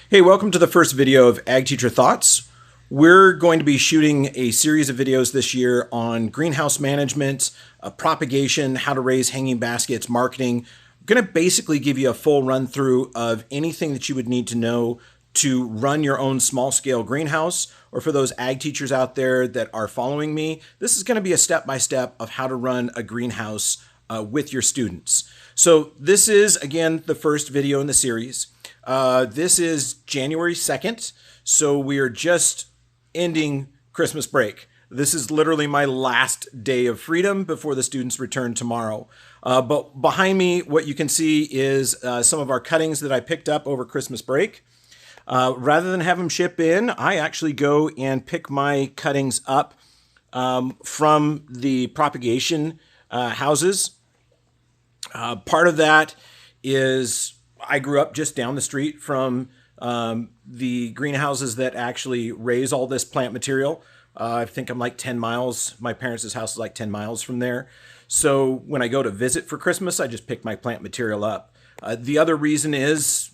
Hey, welcome to the first video of Ag Teacher Thoughts. We're going to be shooting a series of videos this year on greenhouse management, propagation, how to raise hanging baskets, marketing. I'm going to basically give you a full run through of anything that you would need to know to run your own small scale greenhouse, or for those ag teachers out there that are following me, this is going to be a step-by-step of how to run a greenhouse with your students. So this is, again, the first video in the series. This is January 2nd, so we are just ending Christmas break. This is literally my last day of freedom before the students return tomorrow. But behind me, what you can see is some of our cuttings that I picked up over Christmas break. Rather than have them ship in, I actually go and pick my cuttings up from the propagation houses. Part of that is I grew up just down the street from the greenhouses that actually raise all this plant material. I think I'm like 10 miles. My parents' house is like 10 miles from there. So when I go to visit for Christmas, I just pick my plant material up. The other reason is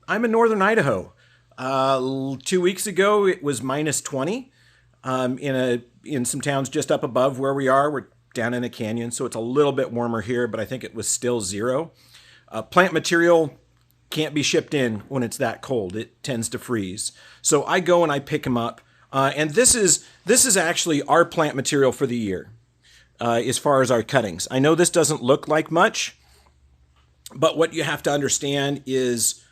I'm in northern Idaho. 2 weeks ago, it was minus 20 in some towns just up above where we are. We're down in a canyon, so it's a little bit warmer here, but I think it was still 0. Plant material can't be shipped in when it's that cold. It tends to freeze. So I go and I pick them up. And this is actually our plant material for the year as far as our cuttings. I know this doesn't look like much, but what you have to understand is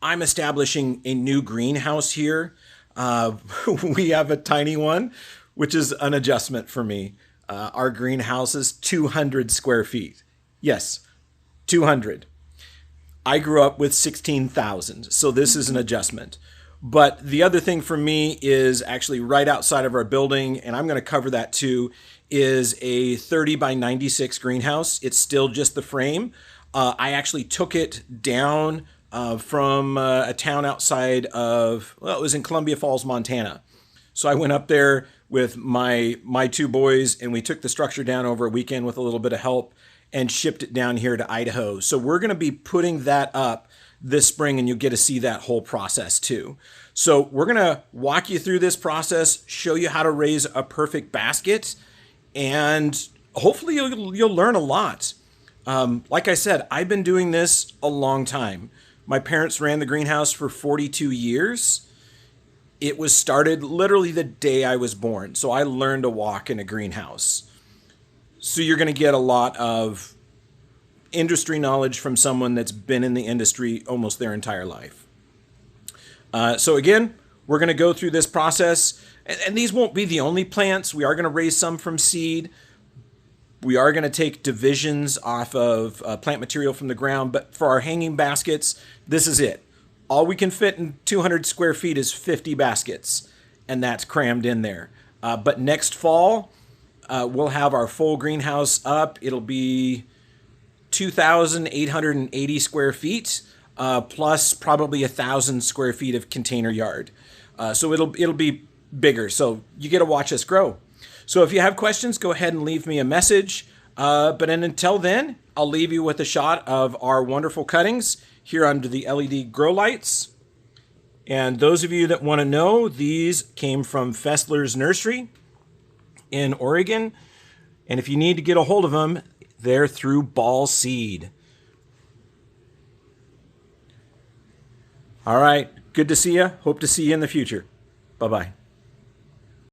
I'm establishing a new greenhouse here. We have a tiny one, which is an adjustment for me. Our greenhouse is 200 square feet. Yes, 200. I grew up with 16,000, so this is an adjustment. But the other thing for me is actually right outside of our building, and I'm going to cover that too, is a 30 by 96 greenhouse. It's still just the frame. I actually took it down from a town outside of, well, it was in Columbia Falls, Montana. So I went up there with my 2 boys, and we took the structure down over a weekend with a little bit of help and shipped it down here to Idaho. So we're going to be putting that up this spring, and you'll get to see that whole process too. So we're going to walk you through this process, show you how to raise a perfect basket, and hopefully you'll learn a lot. Like I said, I've been doing this a long time. My parents ran the greenhouse for 42 years. It was started literally the day I was born. So I learned to walk in a greenhouse. So you're going to get a lot of industry knowledge from someone that's been in the industry almost their entire life. So again, we're going to go through this process. And these won't be the only plants. We are going to raise some from seed. We are going to take divisions off of plant material from the ground. But for our hanging baskets, this is it. All we can fit in 200 square feet is 50 baskets. And that's crammed in there. But next fall, we'll have our full greenhouse up. It'll be 2,880 square feet, plus probably 1,000 square feet of container yard. So it'll be bigger. So you get to watch us grow. So if you have questions, go ahead and leave me a message. But until then, I'll leave you with a shot of our wonderful cuttings here under the LED grow lights. And those of you that want to know, these came from Fessler's Nursery in Oregon. And if you need to get a hold of them, they're through Ball Seed. All right. Good to see you. Hope to see you in the future. Bye-bye.